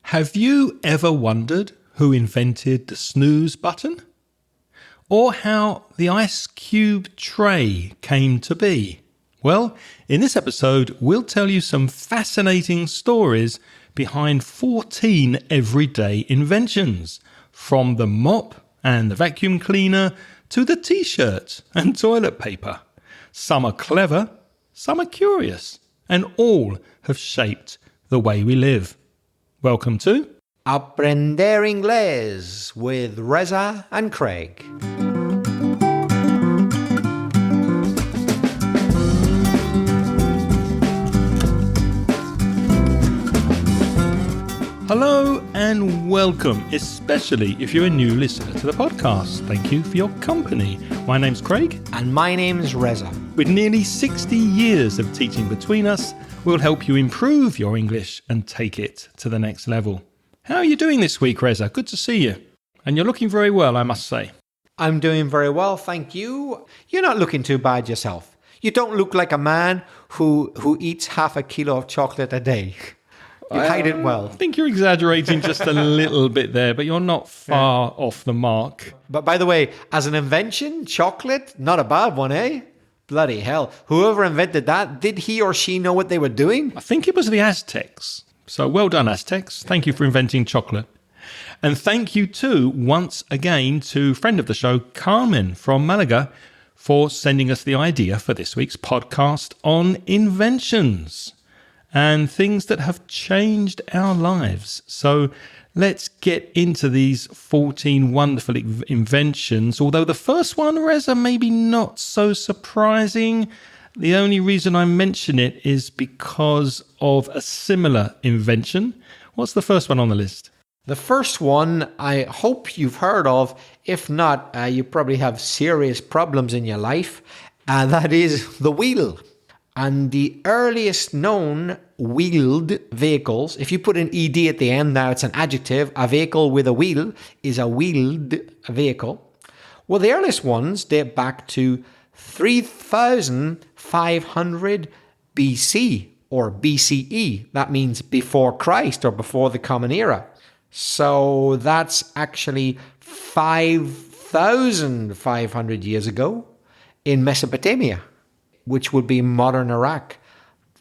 Have you ever wondered who invented the snooze button? Or how the ice cube tray came to be? Well, in this episode, we'll tell you some fascinating stories behind 14 everyday inventions, from the mop and the vacuum cleaner to the t-shirt and toilet paper. Some are clever, some are curious, and all have shaped the way we live. Welcome to Aprender Inglés with Reza and Craig. Hello and welcome, especially if you're a new listener to the podcast. Thank you for your company. My name's Craig. And my name's Reza. With nearly 60 years of teaching between us, we'll help you improve your English and take it to the next level. How are you doing this week, Reza? Good to see you. And you're looking very well, I must say. I'm doing very well, thank you. You're not looking too bad yourself. You don't look like a man who eats half a kilo of chocolate a day. You hide it well. I think you're exaggerating just a little bit there, but you're not far off the mark. But by the way, as an invention, chocolate, not a bad one, eh? Bloody hell. Whoever invented that, did he or she know what they were doing? I think it was the Aztecs. So well done, Aztecs. Thank you for inventing chocolate. And thank you too, once again, to friend of the show, Carmen from Malaga, for sending us the idea for this week's podcast on inventions and things that have changed our lives. So let's get into these 14 wonderful inventions. Although the first one, Reza, maybe not so surprising. The only reason I mention it is because of a similar invention. What's the first one on the list? The first one I hope you've heard of. If not, you probably have serious problems in your life. And that is the wheel. And the earliest known wheeled vehicles, if you put an ED at the end, now it's an adjective, a vehicle with a wheel is a wheeled vehicle. Well, the earliest ones date back to 3,500 BC or BCE. That means before Christ or before the Common Era. So that's actually 5,500 years ago in Mesopotamia, which would be modern Iraq.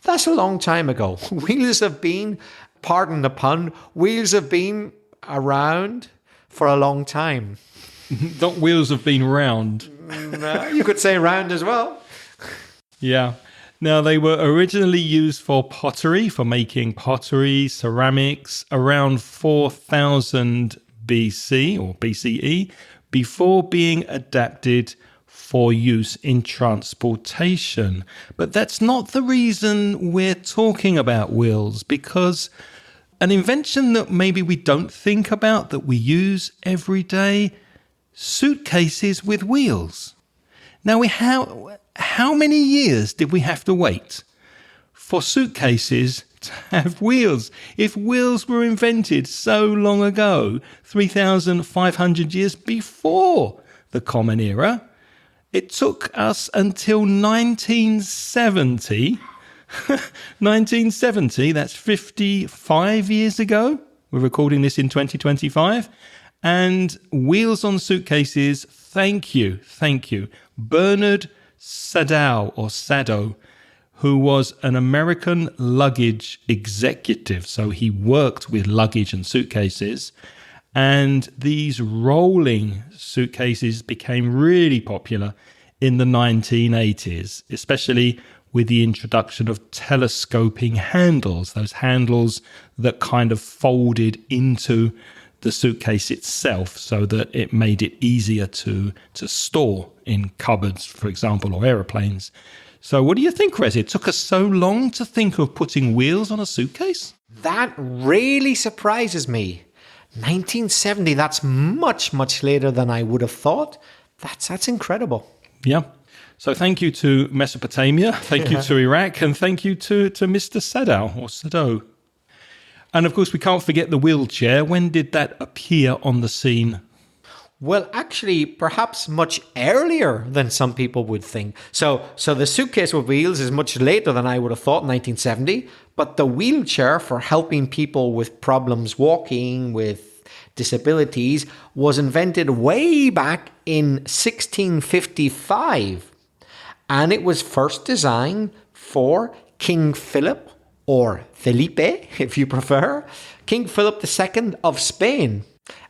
That's a long time ago. Wheels have been, pardon the pun, wheels have been around for a long time. Not wheels have been round. No, you could say round as well. Yeah. Now, they were originally used for pottery, for making pottery, ceramics, around 4000 BC or BCE, before being adapted for use in transportation. But that's not the reason we're talking about wheels, because an invention that maybe we don't think about, that we use every day, suitcases with wheels. Now, how many years did we have to wait for suitcases to have wheels? If wheels were invented so long ago, 3,500 years before the Common Era, it took us until 1970. 1970, that's 55 years ago. We're recording this in 2025. And wheels on suitcases, thank you. Bernard Sadow, who was an American luggage executive. So he worked with luggage and suitcases. And these rolling suitcases became really popular in the 1980s, especially with the introduction of telescoping handles, those handles that kind of folded into the suitcase itself so that it made it easier to store in cupboards, for example, or aeroplanes. So what do you think, Rez? It took us so long to think of putting wheels on a suitcase? That really surprises me. 1970, that's much, much later than I would have thought. That's incredible. Yeah. So thank you to Mesopotamia, thank you to Iraq, and thank you to Mr. Sadow. And of course, we can't forget the wheelchair. When did that appear on the scene? Well, actually, perhaps much earlier than some people would think. So the suitcase with wheels is much later than I would have thought, 1970. But the wheelchair for helping people with problems walking, with disabilities, was invented way back in 1655. And it was first designed for King Philip, or Felipe, if you prefer, King Philip II of Spain.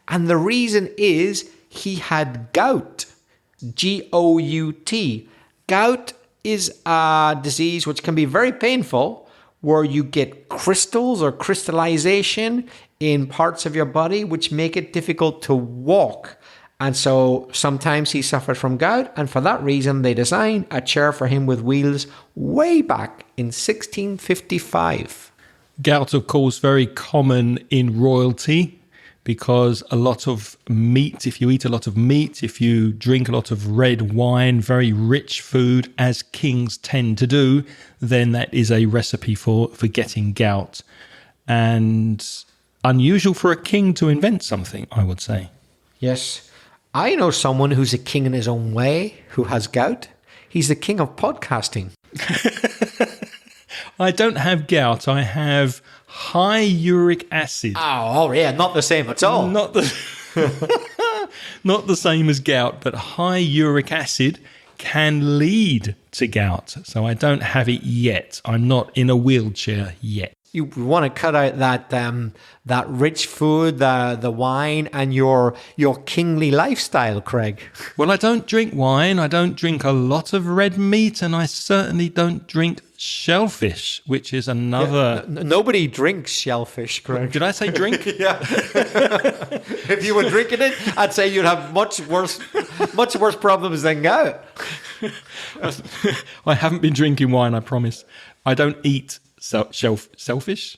And the reason is he had gout, Gout. Gout is a disease which can be very painful, where you get crystals or crystallization in parts of your body which make it difficult to walk. And so sometimes he suffered from gout, and for that reason they designed a chair for him with wheels way back in 1655. Gout, of course, very common in royalty, because a lot of meat, if you eat a lot of meat, if you drink a lot of red wine, very rich food, as kings tend to do, then that is a recipe for getting gout. And unusual for a king to invent something, I would say. Yes. I know someone who's a king in his own way, who has gout. He's the king of podcasting. I don't have gout. I have high uric acid. Oh, yeah, not the same at all. Not the same as gout, but high uric acid can lead to gout. So I don't have it yet. I'm not in a wheelchair yet. You want to cut out that rich food, the wine, and your kingly lifestyle, Craig. Well, I don't drink wine. I don't drink a lot of red meat, and I certainly don't drink shellfish, which is another... Yeah, nobody drinks shellfish, Craig. Did I say drink? Yeah. If you were drinking it, I'd say you'd have much worse problems than gout. I haven't been drinking wine, I promise. I don't eat selfish.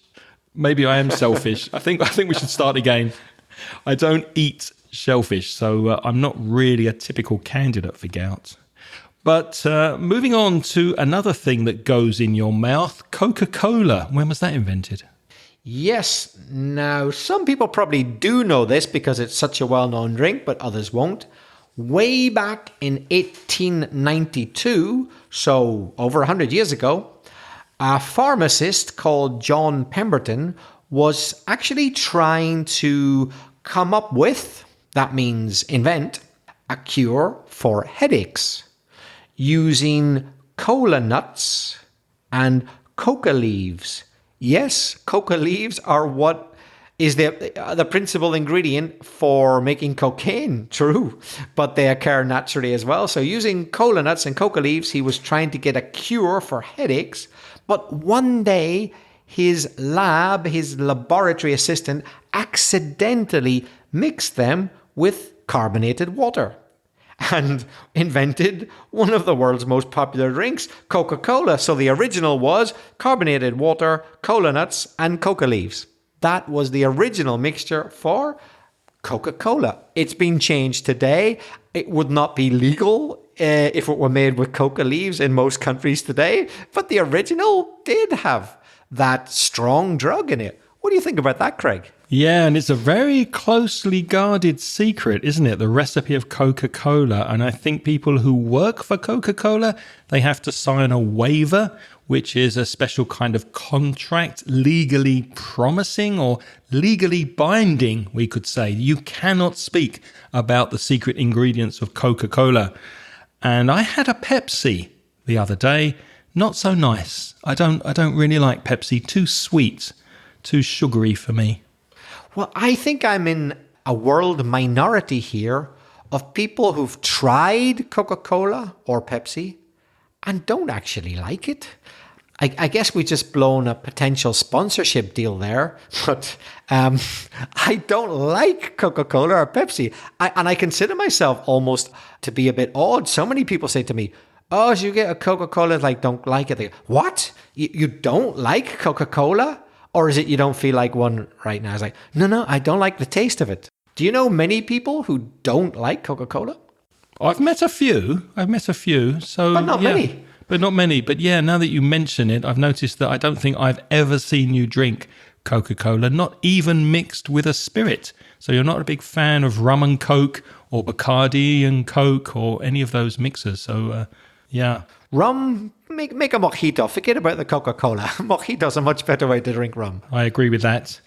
Maybe I am selfish. I think we should start again. I don't eat shellfish, so I'm not really a typical candidate for gout. But moving on to another thing that goes in your mouth, Coca-Cola. When was that invented? Yes. Now, some people probably do know this because it's such a well-known drink, but others won't. Way back in 1892, so over 100 years ago, a pharmacist called John Pemberton was actually trying to come up with, that means invent, a cure for headaches using cola nuts and coca leaves. Yes, coca leaves are what is the principal ingredient for making cocaine, true, but they occur naturally as well. So using cola nuts and coca leaves, he was trying to get a cure for headaches. But one day, his laboratory assistant accidentally mixed them with carbonated water and invented one of the world's most popular drinks, Coca-Cola. So the original was carbonated water, cola nuts, and coca leaves. That was the original mixture for Coca-Cola. It's been changed today. It would not be legal if it were made with coca leaves in most countries today, but the original did have that strong drug in it. What do you think about that, Craig? Yeah, and it's a very closely guarded secret, isn't it? The recipe of Coca-Cola. And I think people who work for Coca-Cola, they have to sign a waiver, which is a special kind of contract, legally promising or legally binding, we could say. You cannot speak about the secret ingredients of Coca-Cola. And I had a Pepsi the other day. Not so nice. I don't really like Pepsi. Too sweet, too sugary for me. Well, I think I'm in a world minority here of people who've tried Coca-Cola or Pepsi and don't actually like it. I guess we just blown a potential sponsorship deal there, but I don't like Coca-Cola or Pepsi. And I consider myself almost to be a bit odd. So many people say to me, oh, so you get a Coca-Cola, like, don't like it. They go, what? You don't like Coca-Cola? Or is it you don't feel like one right now? It's like, no, I don't like the taste of it. Do you know many people who don't like Coca-Cola? I've met a few. So, but not many. But not many. But yeah, now that you mention it, I've noticed that I don't think I've ever seen you drink Coca-Cola, not even mixed with a spirit. So you're not a big fan of rum and Coke or Bacardi and Coke or any of those mixers. So, yeah. Rum, make a mojito. Forget about the Coca-Cola. Mojito's a much better way to drink rum. I agree with that.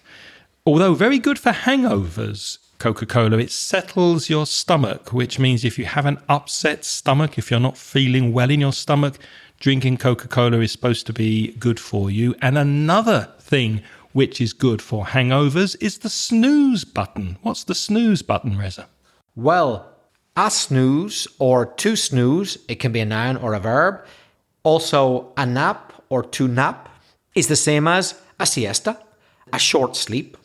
Although very good for hangovers, Coca-Cola, it settles your stomach, which means if you have an upset stomach, if you're not feeling well in your stomach, drinking Coca-Cola is supposed to be good for you. And another thing which is good for hangovers is the snooze button. What's the snooze button, Reza? Well, a snooze or to snooze, it can be a noun or a verb. Also, a nap or to nap is the same as a siesta, a short sleep.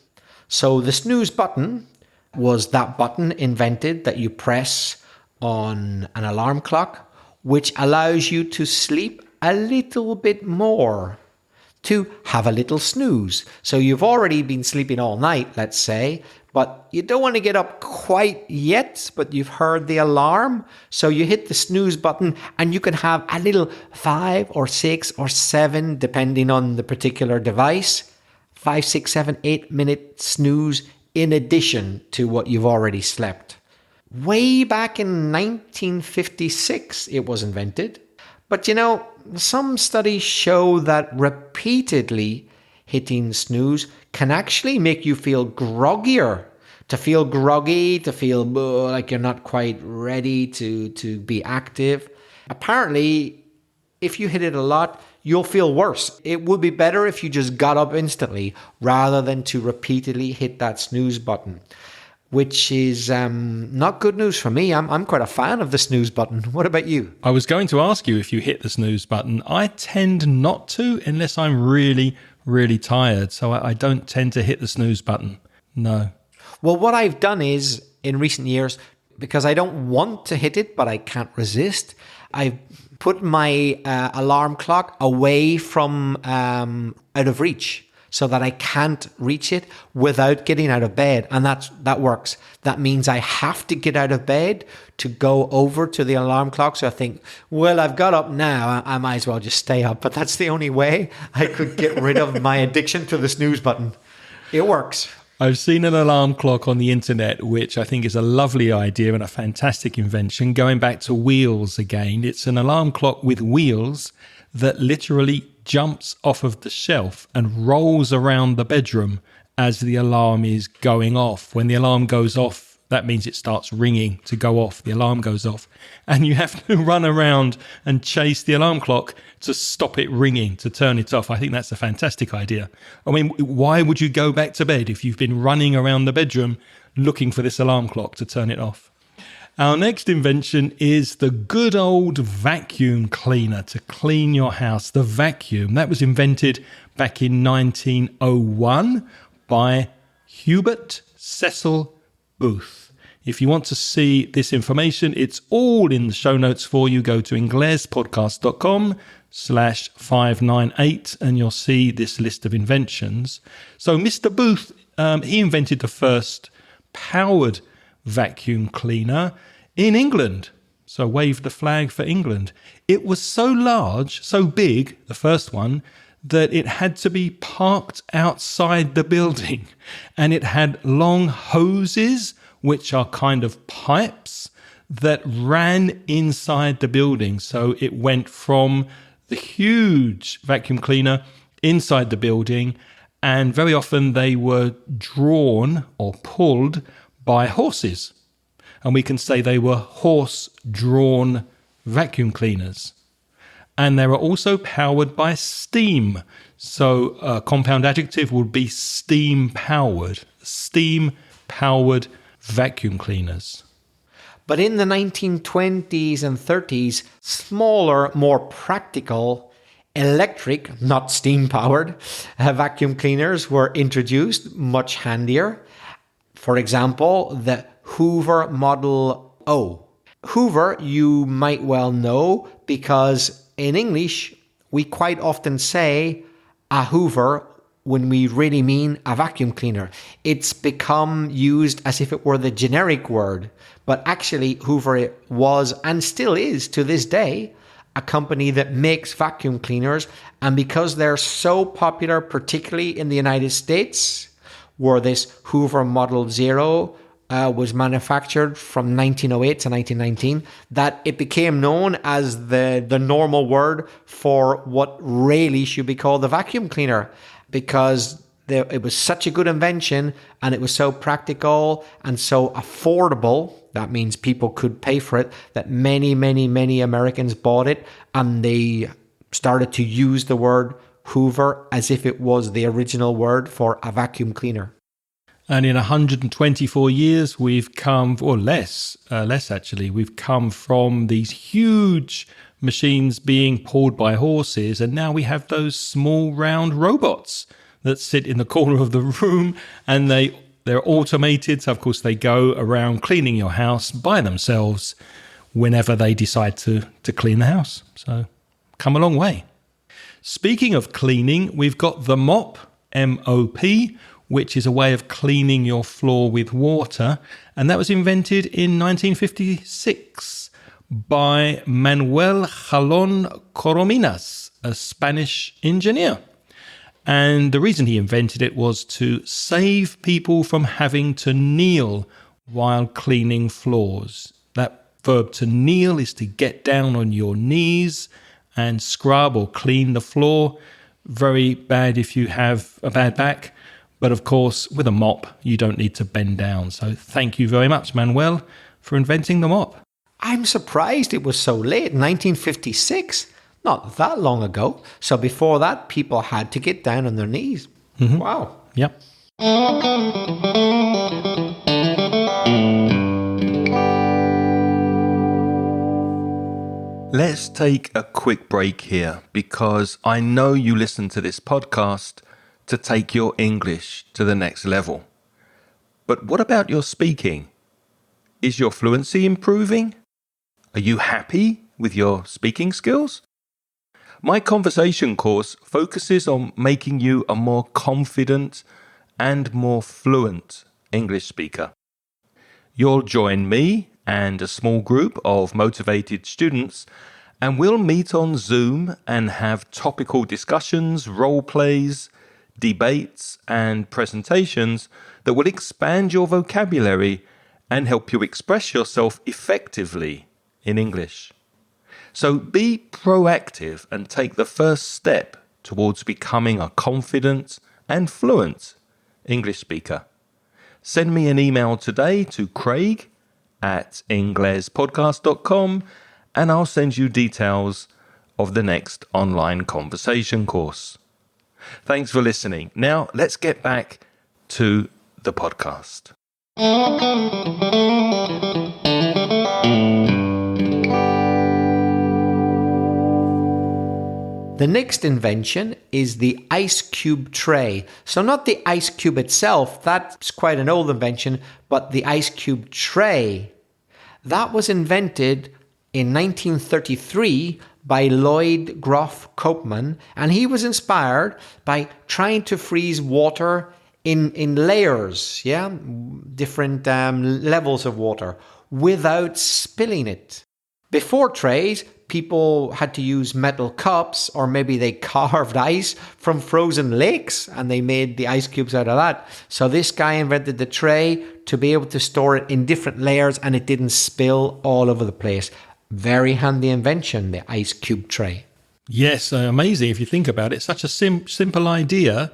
So the snooze button was that button invented that you press on an alarm clock, which allows you to sleep a little bit more, to have a little snooze. So you've already been sleeping all night, let's say, but you don't want to get up quite yet, but you've heard the alarm. So you hit the snooze button and you can have a little 5 or 6 or 7, depending on the particular device, 5, 6, 7, 8 minute snooze in addition to what you've already slept. Way back in 1956, it was invented. But you know, some studies show that repeatedly hitting snooze can actually make you feel groggier. To feel groggy, to feel like you're not quite ready to be active. Apparently, if you hit it a lot, you'll feel worse. It would be better if you just got up instantly rather than to repeatedly hit that snooze button, which is not good news for me. I'm quite a fan of the snooze button. What about you? I was going to ask you if you hit the snooze button. I tend not to unless I'm really, really tired. So I don't tend to hit the snooze button. No. Well, what I've done is, in recent years, because I don't want to hit it, but I can't resist, I've put my alarm clock away from out of reach so that I can't reach it without getting out of bed. And that works. That means I have to get out of bed to go over to the alarm clock. So I think, well, I've got up now. I might as well just stay up. But that's the only way I could get rid of my addiction to the snooze button. It works. I've seen an alarm clock on the internet, which I think is a lovely idea and a fantastic invention. Going back to wheels again, it's an alarm clock with wheels that literally jumps off of the shelf and rolls around the bedroom as the alarm is going off. When the alarm goes off, that means it starts ringing to go off. The alarm goes off. And you have to run around and chase the alarm clock to stop it ringing, to turn it off. I think that's a fantastic idea. I mean, why would you go back to bed if you've been running around the bedroom looking for this alarm clock to turn it off? Our next invention is the good old vacuum cleaner to clean your house. The vacuum, that was invented back in 1901 by Hubert Cecil Booth. If you want to see this information, it's all in the show notes for you. Go to inglespodcast.com/598 and you'll see this list of inventions. So Mr. Booth, he invented the first powered vacuum cleaner in England. So wave the flag for England. It was so large, so big, the first one, that it had to be parked outside the building. And it had long hoses, which are kind of pipes that ran inside the building. So it went from the huge vacuum cleaner inside the building, and very often they were drawn or pulled by horses. And we can say they were horse-drawn vacuum cleaners. And they were also powered by steam. So a compound adjective would be steam-powered. Steam-powered vacuum cleaners. But in the 1920s and 30s, smaller, more practical, electric, not steam-powered, vacuum cleaners were introduced, much handier. For example, the Hoover Model O. Hoover, you might well know, because in English, we quite often say a Hoover when we really mean a vacuum cleaner. It's become used as if it were the generic word, but actually Hoover was and still is to this day a company that makes vacuum cleaners. And because they're so popular, particularly in the United States, where this Hoover Model Zero was manufactured from 1908 to 1919, that it became known as the normal word for what really should be called the vacuum cleaner, because it was such a good invention and it was so practical and so affordable. That means people could pay for it, that many, many, many Americans bought it, and they started to use the word Hoover as if it was the original word for a vacuum cleaner. And in 124 years, we've come, or less actually, we've come from these huge machines being pulled by horses, and now we have those small round robots that sit in the corner of the room, and they're automated. So of course they go around cleaning your house by themselves whenever they decide to clean the house. So come a long way. Speaking of cleaning, we've got the mop, M-O-P, which is a way of cleaning your floor with water. And that was invented in 1956 by Manuel Jalón Corominas, a Spanish engineer. And the reason he invented it was to save people from having to kneel while cleaning floors. That verb to kneel is to get down on your knees and scrub or clean the floor. Very bad if you have a bad back. But of course, with a mop, you don't need to bend down. So thank you very much, Manuel, for inventing the mop. I'm surprised it was so late, 1956. Not that long ago. So before that, people had to get down on their knees. Mm-hmm. Wow. Yep. Let's take a quick break here, because I know you listen to this podcast to take your English to the next level. But what about your speaking? Is your fluency improving? Are you happy with your speaking skills? My conversation course focuses on making you a more confident and more fluent English speaker. You'll join me and a small group of motivated students, and we'll meet on Zoom and have topical discussions, role plays, debates and presentations that will expand your vocabulary and help you express yourself effectively in English. So be proactive and take the first step towards becoming a confident and fluent English speaker. Send me an email today to craig@inglespodcast.com and I'll send you details of the next online conversation course. Thanks for listening. Now let's get back to the podcast. The next invention is the ice cube tray. So not the ice cube itself, that's quite an old invention, but the ice cube tray. That was invented in 1933 by Lloyd Groff Copeman, and he was inspired by trying to freeze water in layers, different levels of water, without spilling it. Before trays, people had to use metal cups, or maybe they carved ice from frozen lakes and they made the ice cubes out of that. So this guy invented the tray to be able to store it in different layers and it didn't spill all over the place. Very handy invention, the ice cube tray. Yes, amazing if you think about it. Such a simple idea,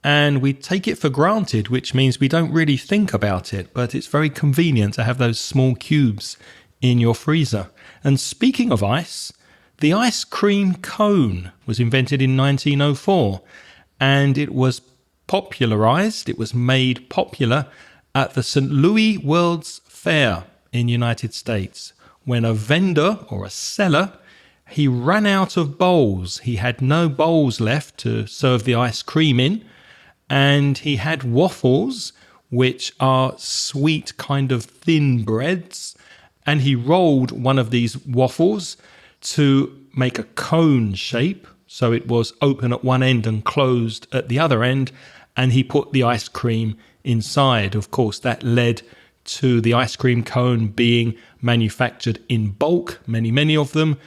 and we take it for granted, which means we don't really think about it. But it's very convenient to have those small cubes in your freezer. And speaking of ice, the ice cream cone was invented in 1904, and it was made popular at the St. Louis World's Fair in the United States, when a vendor or a seller, he ran out of bowls. He had no bowls left to serve the ice cream in, and he had waffles, which are sweet kind of thin breads, and he rolled one of these waffles to make a cone shape, so it was open at one end and closed at the other end, and he put the ice cream inside. Of course, that led to the ice cream cone being manufactured in bulk, many of them,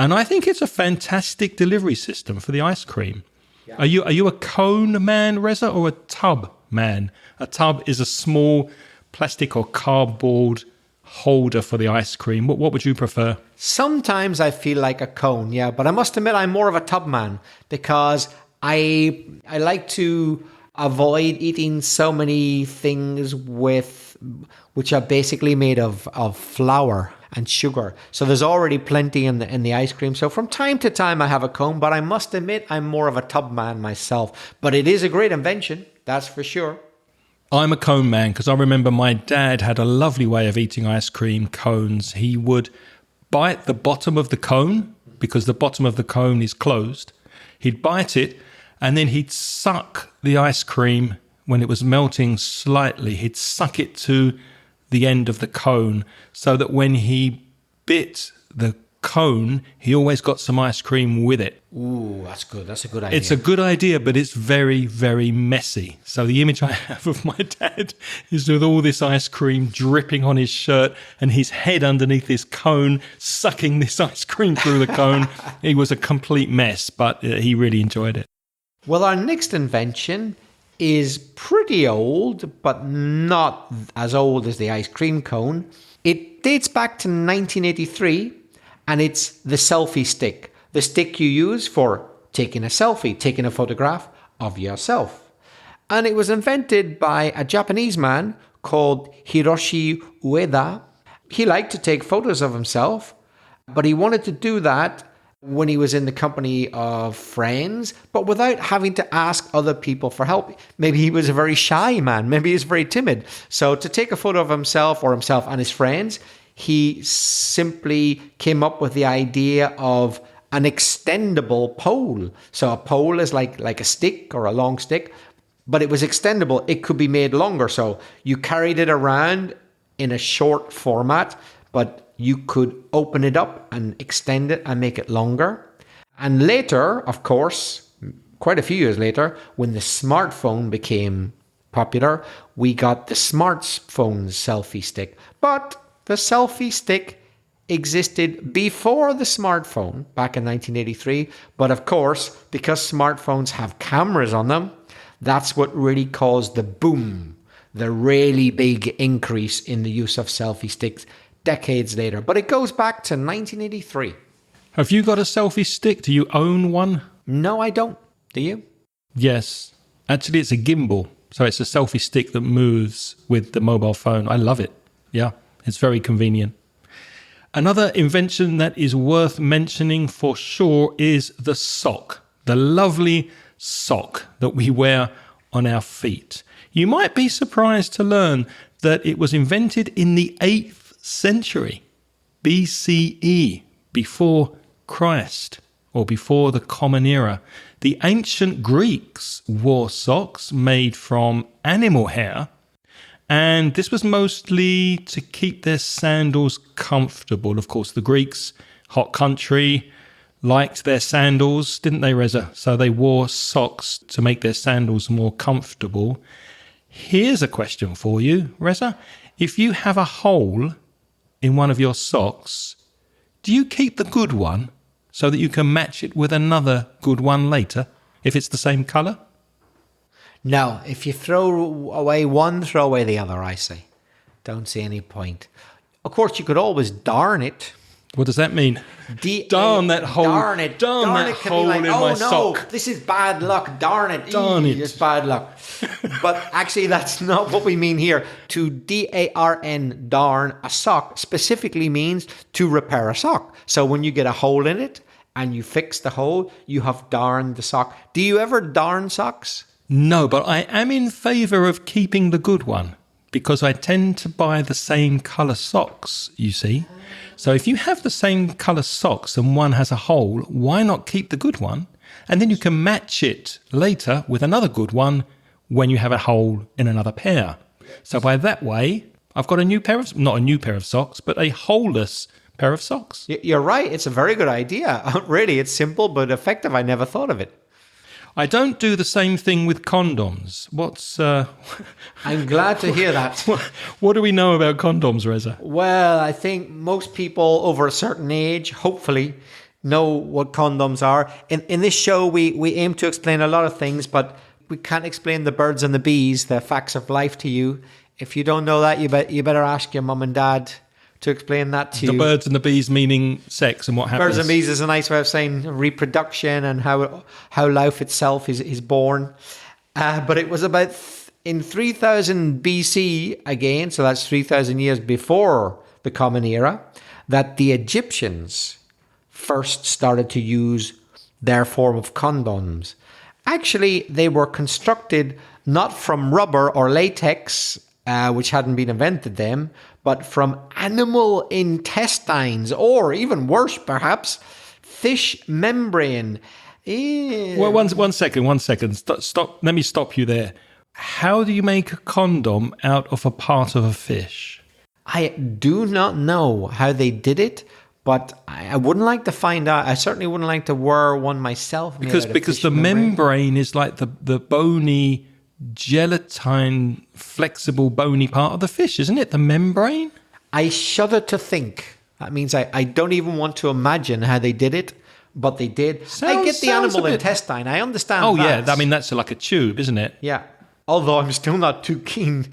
And I think it's a fantastic delivery system for the ice cream. Yeah. Are you a cone man, Reza, or a tub man? A tub is a small plastic or cardboard holder for the ice cream. What would you prefer? Sometimes I feel like a cone, yeah, but I must admit I'm more of a tub man because I like to avoid eating so many things which are basically made of flour and sugar. So there's already plenty in the ice cream. So from time to time I have a cone, but I must admit I'm more of a tub man myself. But it is a great invention, that's for sure. I'm a cone man because I remember my dad had a lovely way of eating ice cream cones. He would bite the bottom of the cone because the bottom of the cone is closed. He'd bite it and then he'd suck the ice cream when it was melting slightly. He'd suck it to the end of the cone so that when he bit the cone, he always got some ice cream with it. Ooh, that's good. That's a good idea. It's a good idea, but it's very, very messy. So the image I have of my dad is with all this ice cream dripping on his shirt and his head underneath this cone, sucking this ice cream through the cone. It was a complete mess, but he really enjoyed it. Well, our next invention is pretty old, but not as old as the ice cream cone. It dates back to 1983, and it's the selfie stick. The stick you use for taking a selfie, taking a photograph of yourself. And it was invented by a Japanese man called Hiroshi Ueda. He liked to take photos of himself, but he wanted to do that when he was in the company of friends, but without having to ask other people for help. Maybe he was a very shy man. Maybe he's very timid. So to take a photo of himself or himself and his friends, he simply came up with the idea of an extendable pole. So a pole is like a stick or a long stick, but it was extendable. It could be made longer. So you carried it around in a short format, but you could open it up and extend it and make it longer. And later, of course, quite a few years later, when the smartphone became popular, we got the smartphone selfie stick. But the selfie stick existed before the smartphone back in 1983. But of course, because smartphones have cameras on them, that's what really caused the boom, the really big increase in the use of selfie sticks decades later. But it goes back to 1983. Have you got a selfie stick? Do you own one? No, I don't. Do you? Yes. Actually, it's a gimbal. So it's a selfie stick that moves with the mobile phone. I love it. Yeah, it's very convenient. Another invention that is worth mentioning for sure is the sock. The lovely sock that we wear on our feet. You might be surprised to learn that it was invented in the 8th century, BCE, before Christ, or before the Common Era. The ancient Greeks wore socks made from animal hair, and this was mostly to keep their sandals comfortable. Of course, the Greeks, hot country, liked their sandals, didn't they, Reza? So they wore socks to make their sandals more comfortable. Here's a question for you, Reza. If you have a hole in one of your socks, do you keep the good one so that you can match it with another good one later if it's the same colour? No, if you throw away one, throw away the other, I say. Don't see any point. Of course, you could always darn it. What does that mean? Darn that hole. Darn it. Darn that hole in my sock. This is bad luck. Darn it. Darn it. It's bad luck. But actually, that's not what we mean here. To D-A-R-N, darn a sock, specifically means to repair a sock. So when you get a hole in it and you fix the hole, you have darned the sock. Do you ever darn socks? No, but I am in favour of keeping the good one because I tend to buy the same colour socks, you see. So if you have the same colour socks and one has a hole, why not keep the good one? And then you can match it later with another good one when you have a hole in another pair. So by that way, I've got not a new pair of socks, but a holeless pair of socks. You're right. It's a very good idea. Really, it's simple but effective. I never thought of it. I don't do the same thing with condoms. I'm glad to hear that. What do we know about condoms, Reza? Well, I think most people over a certain age, hopefully, know what condoms are. In this show, we aim to explain a lot of things, but we can't explain the birds and the bees, the facts of life to you. If you don't know that, you better ask your mum and dad to explain that to you. The birds and the bees meaning sex and what happens. Birds and bees is a nice way of saying reproduction and how life itself is born. But it was about in 3000 BC again, so that's 3000 years before the Common Era, that the Egyptians first started to use their form of condoms. Actually, they were constructed not from rubber or latex, which hadn't been invented then, but from animal intestines, or even worse, perhaps, fish membrane. Well, one second. Stop. Let me stop you there. How do you make a condom out of a part of a fish? I do not know how they did it, but I wouldn't like to find out. I certainly wouldn't like to wear one myself. Because the membrane is like the bony, gelatine, flexible, bony part of the fish, isn't it? The membrane? I shudder to think. That means I don't even want to imagine how they did it, but they did. I get the animal intestine. I understand that. Oh, that. yeah. I mean, that's like a tube, isn't it? Yeah. Although I'm still not too keen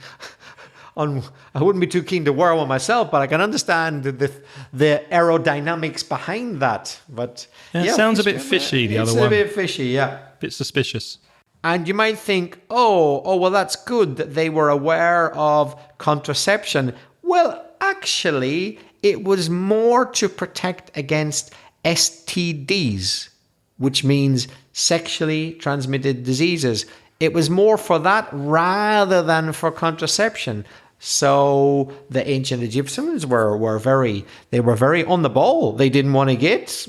on... I wouldn't be too keen to wear one myself, but I can understand the aerodynamics behind that. But it sounds a bit fishy, the other one. It's a bit fishy, yeah. A bit suspicious. And you might think, oh, well, that's good that they were aware of contraception. Well, actually, it was more to protect against STDs, which means sexually transmitted diseases. It was more for that rather than for contraception. So the ancient Egyptians were very on the ball. They didn't want to get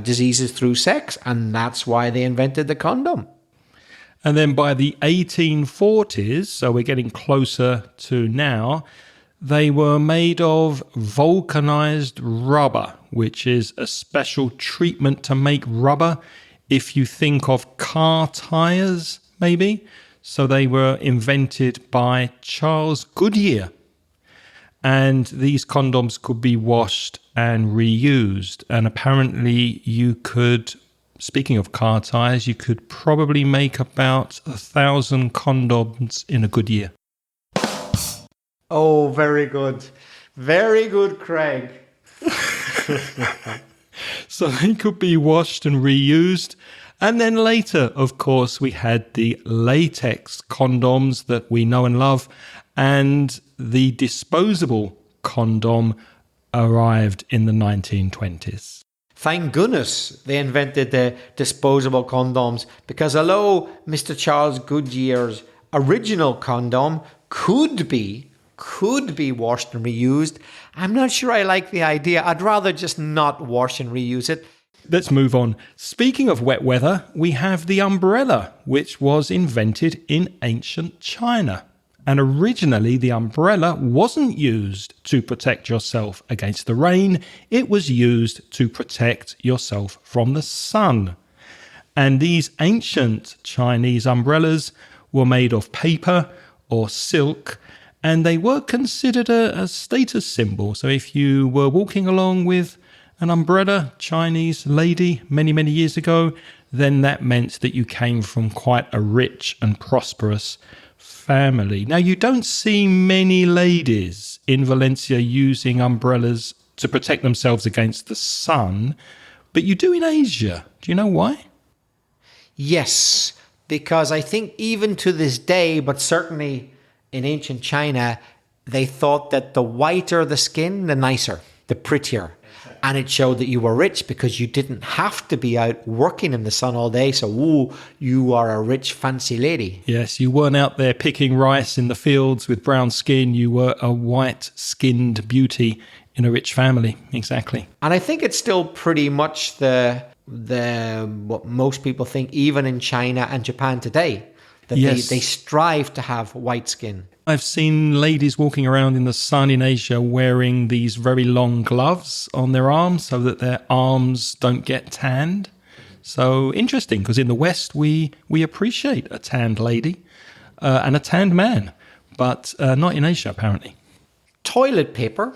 diseases through sex, and that's why they invented the condom. And then by the 1840s, so we're getting closer to now, they were made of vulcanized rubber, which is a special treatment to make rubber. If you think of car tires, maybe. So they were invented by Charles Goodyear. And these condoms could be washed and reused. And apparently you could, speaking of car tires, you could probably make about 1,000 condoms in a good year. Oh, very good. Very good, Craig. So they could be washed and reused. And then later, of course, we had the latex condoms that we know and love. And the disposable condom arrived in the 1920s. Thank goodness they invented the disposable condoms, because although Mr. Charles Goodyear's original condom could be washed and reused, I'm not sure I like the idea. I'd rather just not wash and reuse it. Let's move on. Speaking of wet weather, we have the umbrella, which was invented in ancient China. And originally, the umbrella wasn't used to protect yourself against the rain. It was used to protect yourself from the sun. And these ancient Chinese umbrellas were made of paper or silk, and they were considered a status symbol. So if you were walking along with an umbrella, Chinese lady, many, many years ago, then that meant that you came from quite a rich and prosperous family. Now, you don't see many ladies in Valencia using umbrellas to protect themselves against the sun, but you do in Asia. Do you know why? Yes, because I think even to this day, but certainly in ancient China, they thought that the whiter the skin, the nicer, the prettier. And it showed that you were rich because you didn't have to be out working in the sun all day. So, you are a rich, fancy lady. Yes, you weren't out there picking rice in the fields with brown skin. You were a white-skinned beauty in a rich family. Exactly. And I think it's still pretty much the what most people think, even in China and Japan today, that yes, they strive to have white skin. I've seen ladies walking around in the sun in Asia wearing these very long gloves on their arms so that their arms don't get tanned. So interesting, because in the West, we appreciate a tanned lady and a tanned man, but not in Asia, apparently. Toilet paper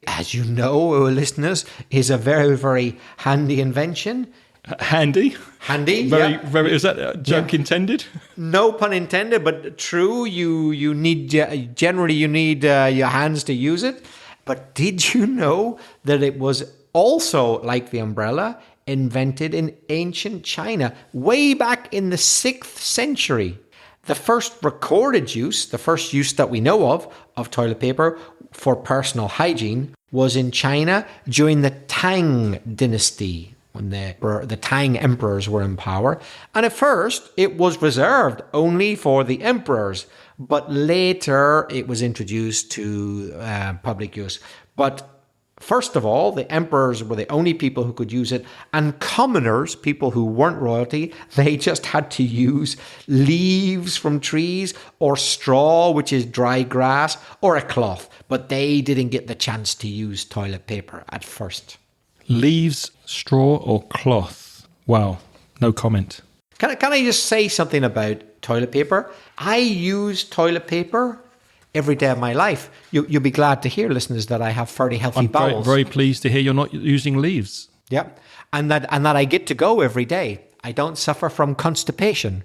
as you know, listeners, is a very, very handy invention. Handy. Handy. Very. Is that a joke intended? No pun intended, but true. You need generally you need your hands to use it. But did you know that it was also, like the umbrella, invented in ancient China way back in the 6th century? The first recorded use, the first use that we know of toilet paper for personal hygiene was in China during the Tang dynasty, when the Tang emperors were in power. And at first, it was reserved only for the emperors, but later it was introduced to public use. But first of all, the emperors were the only people who could use it, and commoners, people who weren't royalty, they just had to use leaves from trees or straw, which is dry grass, or a cloth. But they didn't get the chance to use toilet paper at first. Leaves, straw, or cloth? Wow, no comment. Can I just say something about toilet paper? I use toilet paper every day of my life. You'll be glad to hear, listeners, that I have fairly healthy bowels. I'm very pleased to hear you're not using leaves. Yeah, and that I get to go every day. I don't suffer from constipation.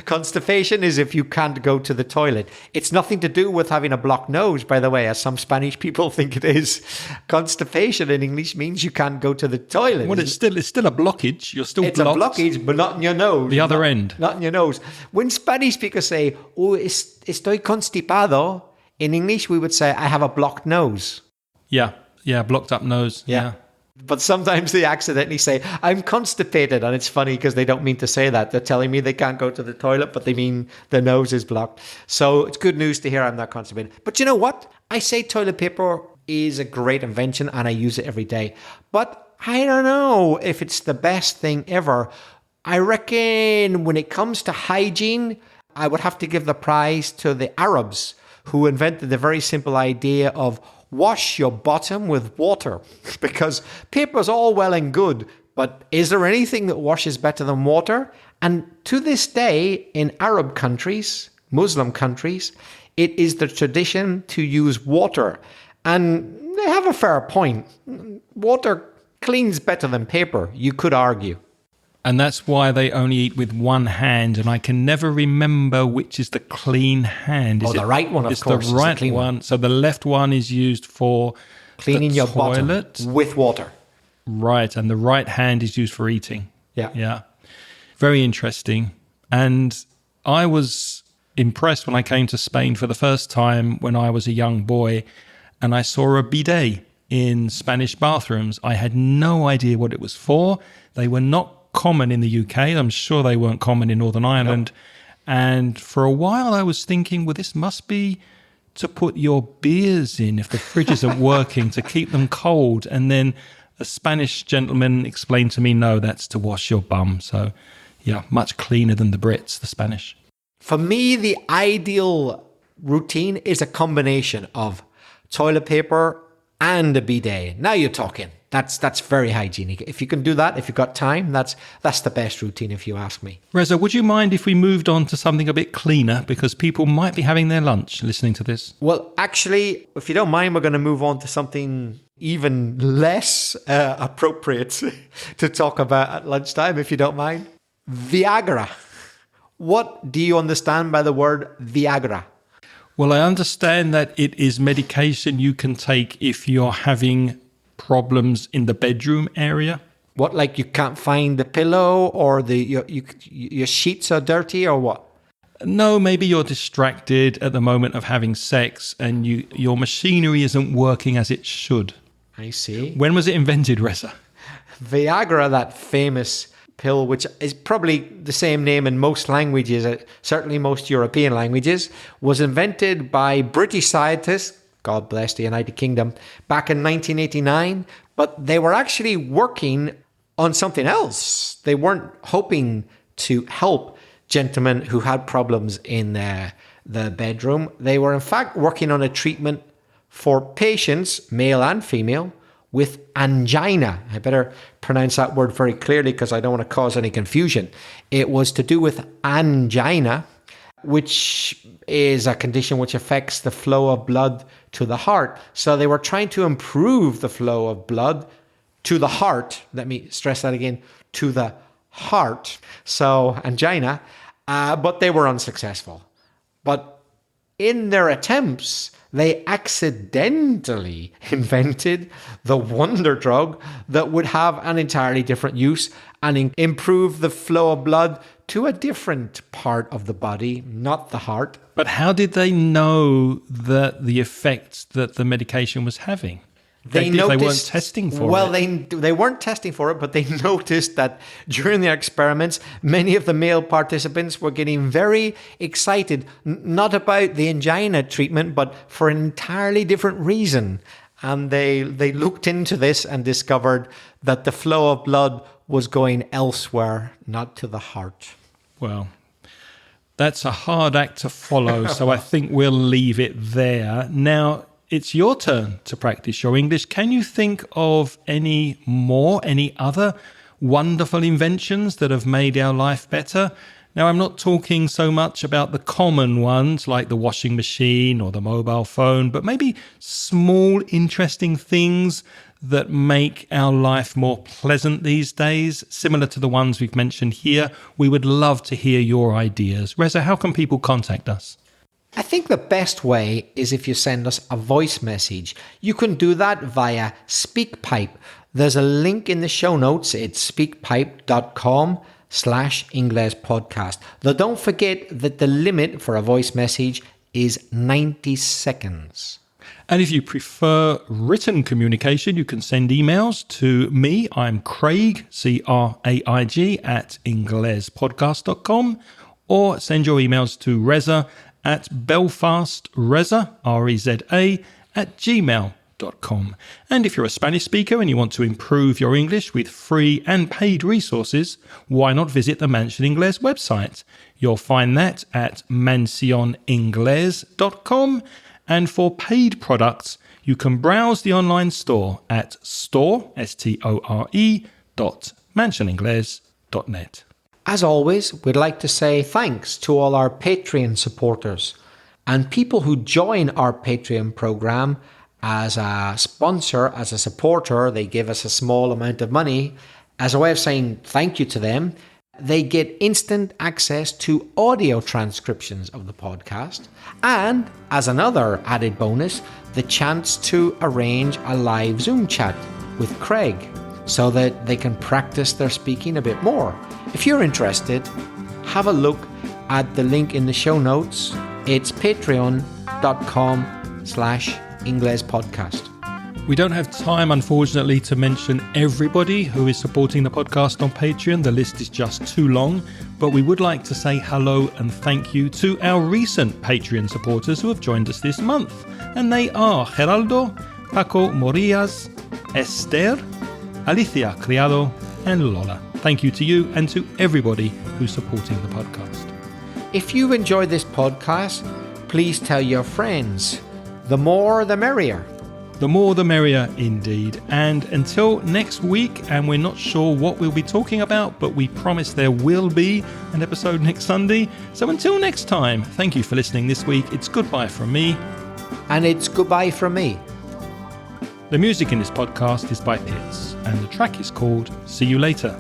Constipation is if you can't go to the toilet. It's nothing to do with having a blocked nose, by the way, as some Spanish people think it is. Constipation in English means you can't go to the toilet. Well, it's still a blockage. You're still blocked. blocked. It's a blockage, but not in your nose. The other end. Not in your nose. When Spanish speakers say, "Oh, estoy constipado," in English we would say, "I have a blocked nose." Yeah, blocked up nose. Yeah. But sometimes they accidentally say, "I'm constipated," and it's funny because they don't mean to say that. They're telling me they can't go to the toilet, but they mean their nose is blocked. So it's good news to hear I'm not constipated. But you know what? I say toilet paper is a great invention and I use it every day. But I don't know if it's the best thing ever. I reckon when it comes to hygiene, I would have to give the prize to the Arabs, who invented the very simple idea of wash your bottom with water. Because paper's all well and good, but is there anything that washes better than water? And to this day, in Arab countries, Muslim countries, it is the tradition to use water. And they have a fair point. Water cleans better than paper, you could argue. And that's why they only eat with one hand, and I can never remember which is the clean hand. The right one, of course. It's the right one. So the left one is used for cleaning your toilet bottom with water. Right, and the right hand is used for eating. Yeah. Very interesting. And I was impressed when I came to Spain for the first time when I was a young boy, and I saw a bidet in Spanish bathrooms. I had no idea what it was for. They were not common in the UK. I'm sure they weren't common in Northern Ireland. Nope. And for a while I was thinking, well, this must be to put your beers in if the fridge isn't working, to keep them cold. And then a Spanish gentleman explained to me, no, that's to wash your bum. So yeah, much cleaner than the Brits, the Spanish. For me, the ideal routine is a combination of toilet paper and a bidet. Now you're talking. That's very hygienic. If you can do that, if you've got time, that's the best routine, if you ask me. Reza, would you mind if we moved on to something a bit cleaner? Because people might be having their lunch listening to this. Well, actually, if you don't mind, we're going to move on to something even less appropriate to talk about at lunchtime, if you don't mind. Viagra. What do you understand by the word Viagra? Well, I understand that it is medication you can take if you're having problems in the bedroom area. What, like you can't find the pillow, or your sheets are dirty, or what? No, maybe you're distracted at the moment of having sex and your machinery isn't working as it should. I see. When was it invented, Reza? Viagra, that famous pill, which is probably the same name in most languages, certainly most European languages, was invented by British scientists, God bless the United Kingdom, back in 1989, but they were actually working on something else. They weren't hoping to help gentlemen who had problems in the bedroom. They were in fact working on a treatment for patients, male and female, with angina. I better pronounce that word very clearly because I don't want to cause any confusion. It was to do with angina. which is a condition which affects the flow of blood to the heart. So they were trying to improve the flow of blood to the heart. Let me stress that again, to the heart. So angina, but they were unsuccessful. But in their attempts, they accidentally invented the wonder drug that would have an entirely different use and improve the flow of blood to a different part of the body, not the heart. But how did they know that the effects that the medication was having? They weren't testing for it. Well, they weren't testing for it, but they noticed that during their experiments, many of the male participants were getting very excited, not about the angina treatment, but for an entirely different reason. And they looked into this and discovered that the flow of blood was going elsewhere, not to the heart. Well, that's a hard act to follow, so I think we'll leave it there. Now, it's your turn to practice your English. Can you think of any other wonderful inventions that have made our life better? Now, I'm not talking so much about the common ones like the washing machine or the mobile phone, but maybe small, interesting things that make our life more pleasant these days, similar to the ones we've mentioned here. We would love to hear your ideas. Reza, how can people contact us? I think the best way is if you send us a voice message. You can do that via SpeakPipe. There's a link in the show notes. It's speakpipe.com/Ingles podcast. Though don't forget that the limit for a voice message is 90 seconds. And if you prefer written communication, you can send emails to me. I'm Craig, Craig, at inglespodcast.com, or send your emails to Reza at belfastreza, Reza, at gmail.com. And if you're a Spanish speaker and you want to improve your English with free and paid resources, why not visit the Mansion Ingles website? You'll find that at mansioningles.com. And for paid products, you can browse the online store at store.mansioningles.net. As always, we'd like to say thanks to all our Patreon supporters and people who join our Patreon program as a sponsor, as a supporter. They give us a small amount of money as a way of saying thank you to them. They get instant access to audio transcriptions of the podcast, and as another added bonus, the chance to arrange a live Zoom chat with Craig so that they can practice their speaking a bit more. If you're interested, have a look at the link in the show notes. It's patreon.com/Ingles podcast. We don't have time, unfortunately, to mention everybody who is supporting the podcast on Patreon. The list is just too long, but we would like to say hello and thank you to our recent Patreon supporters who have joined us this month. And they are Geraldo, Paco Morillas, Esther, Alicia Criado, and Lola. Thank you to you and to everybody who's supporting the podcast. If you've enjoyed this podcast, please tell your friends. The more, the merrier. The more the merrier indeed. And until next week, and we're not sure what we'll be talking about, but we promise there will be an episode next Sunday. So until next time, thank you for listening this week. It's goodbye from me. And it's goodbye from me. The music in this podcast is by Pitts, and the track is called See You Later.